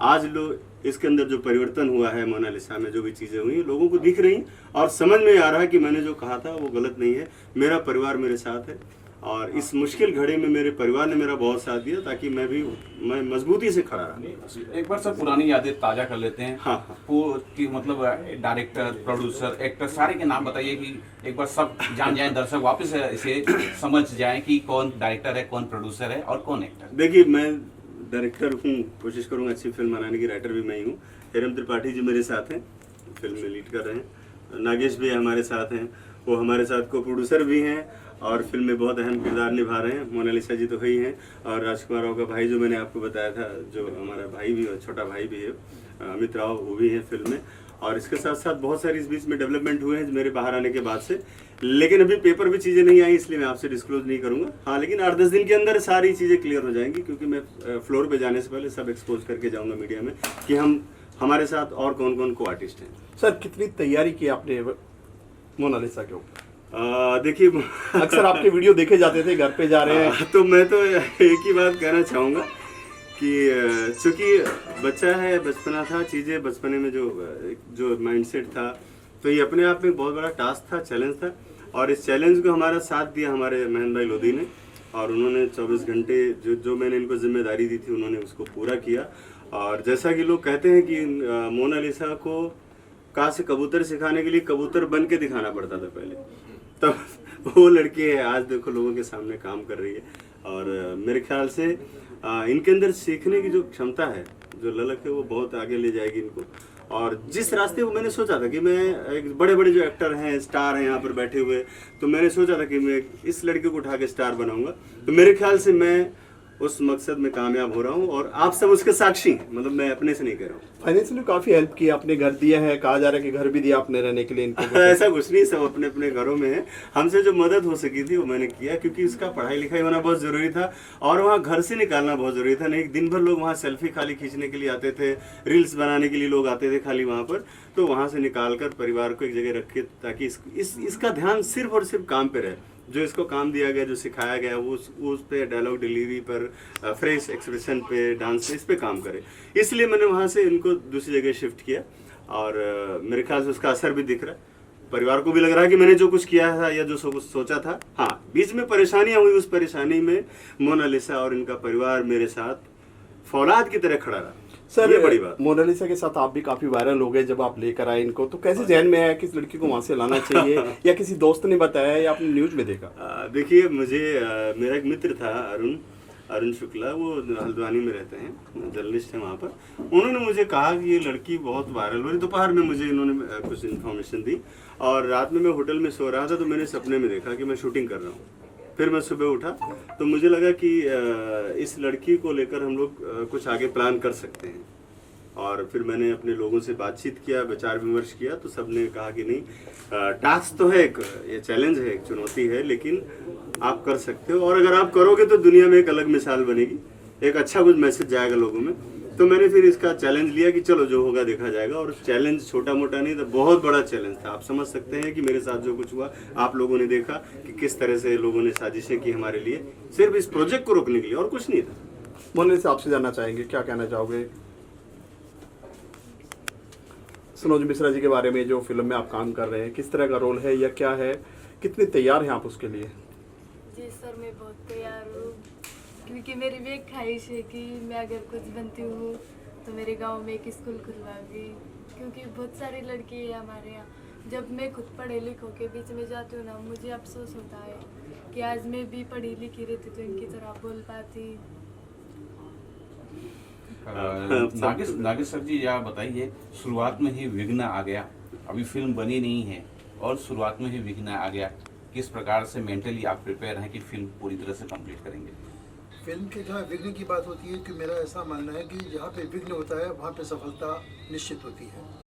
आज लोग इसके अंदर जो परिवर्तन हुआ है मोनालिसा में, जो भी चीज़ें हुई लोगों को दिख रही और समझ में आ रहा है कि मैंने जो कहा था वो गलत नहीं है। मेरा परिवार मेरे साथ है और इस मुश्किल घड़ी में मेरे परिवार ने मेरा बहुत साथ दिया ताकि मैं मजबूती से खड़ा रहा। एक बार सब पुरानी यादें ताज़ा कर लेते हैं। हाँ हाँ। कि मतलब डायरेक्टर, प्रोड्यूसर, एक्टर सारे के नाम बताइए कि एक बार सब जान जाएं, दर्शक वापस इसे समझ जाएं कि कौन डायरेक्टर है, कौन प्रोड्यूसर है और कौन एक्टर। देखिए, मैं डायरेक्टर हूँ, कोशिश करूँगा अच्छी फिल्म बनाने की। राइटर भी मैं ही हूँ। हेरम त्रिपाठी जी मेरे साथ हैं, फिल्म में लीड कर रहे हैं। नागेश भी हमारे साथ हैं, वो हमारे साथ को प्रोड्यूसर भी हैं और फिल्म में बहुत अहम किरदार निभा रहे हैं। मोनालिसा जी तो ही हैं और राजकुमार राव का भाई जो मैंने आपको बताया था, जो हमारा भाई भी और छोटा भाई भी है, अमित राव, वो भी है फिल्म में। और इसके साथ साथ बहुत सारी इस बीच में डेवलपमेंट हुए हैं मेरे बाहर आने के बाद से, लेकिन अभी पेपर भी चीज़ें नहीं आई, इसलिए मैं आपसे डिस्क्लोज नहीं करूँगा। हाँ, लेकिन 8-10 दिन के अंदर सारी चीज़ें क्लियर हो जाएंगी, क्योंकि मैं फ्लोर पे जाने से पहले सब एक्सपोज करके जाऊँगा मीडिया में कि हमारे साथ और कौन कौन को आर्टिस्ट हैं। सर, कितनी तैयारी की आपने मोनालिसा के ऊपर? देखिए, अक्सर आपके वीडियो देखे जाते थे, घर पे जा रहे हैं। तो मैं तो एक ही बात कहना चाहूँगा कि चूँकि बच्चा है, बचपना था, चीज़ें बचपने में जो माइंडसेट था, तो ये अपने आप में बहुत बड़ा टास्क था, चैलेंज था। और इस चैलेंज को हमारा साथ दिया हमारे महेंद्र भाई लोधी ने, और उन्होंने 24 घंटे जो मैंने इनको जिम्मेदारी दी थी उन्होंने उसको पूरा किया। और जैसा कि लोग कहते हैं कि मोनालिसा को कहाँ से कबूतर सिखाने के लिए कबूतर बन के दिखाना पड़ता था पहले, तब वो लड़की है आज देखो लोगों के सामने काम कर रही है। और मेरे ख्याल से इनके अंदर सीखने की जो क्षमता है, जो ललक है, वो बहुत आगे ले जाएगी इनको। और जिस रास्ते वो मैंने सोचा था कि मैं एक बड़े बड़े जो एक्टर हैं, स्टार हैं यहाँ पर बैठे हुए, तो मैंने सोचा था कि मैं इस लड़के को उठा के स्टार बनाऊंगा। तो मेरे ख्याल से मैं उस मकसद में कामयाब हो रहा हूँ और आप सब उसके साक्षी हैं, मतलब मैं अपने से नहीं कह रहा हूँ। फाइनेंशियली काफी हेल्प की आपने, घर दिया है, कहा जा रहा है कि घर भी दिया आपने रहने के लिए इनको। ऐसा कुछ नहीं, सब अपने अपने घरों में है। हमसे जो मदद हो सकी थी वो मैंने किया, क्योंकि उसका पढ़ाई लिखाई होना बहुत जरूरी था और वहाँ घर से निकालना बहुत जरूरी था। नहीं, दिन भर लोग वहाँ सेल्फी खाली खींचने के लिए आते थे, रील्स बनाने के लिए लोग आते थे खाली वहाँ पर, तो वहाँ से निकाल कर परिवार को एक जगह रखे ताकि इसका ध्यान सिर्फ और सिर्फ काम पे रहे। जो इसको काम दिया गया, जो सिखाया गया, वो उस पे डायलॉग डिलीवरी पर, फ्रेश एक्सप्रेशन पे, डांस पे, इस पे काम करे। इसलिए मैंने वहाँ से इनको दूसरी जगह शिफ्ट किया और मेरे ख्याल से उसका असर भी दिख रहा है। परिवार को भी लग रहा है कि मैंने जो कुछ किया था या जो कुछ सोचा था। हाँ, बीच में परेशानियाँ हुई, उस परेशानी में मोनालिसा और इनका परिवार मेरे साथ फौलाद की तरह खड़ा रहा। सर, ये बड़ी बात। मोनालिसा के साथ आप भी काफी वायरल हो गए जब आप लेकर आए इनको, तो कैसे जहन में आया कि इस लड़की को वहां से लाना चाहिए या किसी दोस्त ने बताया या आपने न्यूज में देखा? देखिए, मुझे मेरा एक मित्र था अरुण शुक्ला, वो हल्द्वानी में रहते हैं, जर्नलिस्ट हैं वहाँ पर। उन्होंने मुझे कहा कि ये लड़की बहुत वायरल हो रही। दोपहर में मुझे इन्होंने कुछ इन्फॉर्मेशन दी और रात में मैं होटल में सो रहा था, तो मैंने सपने में देखा कि मैं शूटिंग कर रहा हूँ। फिर मैं सुबह उठा तो मुझे लगा कि इस लड़की को लेकर हम लोग कुछ आगे प्लान कर सकते हैं। और फिर मैंने अपने लोगों से बातचीत किया, विचार विमर्श किया, तो सबने कहा कि नहीं, टास्क तो है, ये चैलेंज है, एक चुनौती है, लेकिन आप कर सकते हो और अगर आप करोगे तो दुनिया में एक अलग मिसाल बनेगी, एक अच्छा कुछ मैसेज जाएगा लोगों में। तो मैंने फिर इसका चैलेंज लिया कि चलो जो होगा देखा जाएगा। और चैलेंज छोटा मोटा नहीं था, बहुत बड़ा चैलेंज था। आप समझ सकते हैं कि मेरे साथ जो कुछ हुआ, आप लोगों ने देखा कि किस तरह से लोगों ने साजिशें की हमारे लिए, सिर्फ इस प्रोजेक्ट को रोकने के लिए, और कुछ नहीं था। मोनालिसा, आपसे जानना चाहेंगे, क्या कहना चाहोगे सनोज मिश्रा जी के बारे में, जो फिल्म में आप काम कर रहे हैं, किस तरह का रोल है या क्या है, कितने तैयार हैं आप उसके लिए? जी सर, मैं बहुत तैयार हूँ, क्योंकि मेरी भी एक ख्वाहिश है कि मैं अगर कुछ बनती हूँ तो मेरे गांव में एक स्कूल खुलवाऊंगी, क्योंकि बहुत सारी लड़की है हमारे यहाँ। जब मैं खुद पढ़े लिखों के बीच में जाती हूँ ना, मुझे अफसोस होता है कि आज मैं भी पढ़ी लिखी रहती तो इनकी तरह बोल पाती। नागेश सर जी, या बताइए, शुरुआत में ही विघ्न आ गया, अभी फिल्म बनी नहीं है और शुरुआत में ही विघ्न आ गया, किस प्रकार से मेंटली आप प्रिपेयर हैं कि फिल्म पूरी तरह से कंप्लीट करेंगे? फिल्म के जहाँ विघ्न की बात होती है कि मेरा ऐसा मानना है कि जहाँ पे विघ्न होता है वहाँ पे सफलता निश्चित होती है।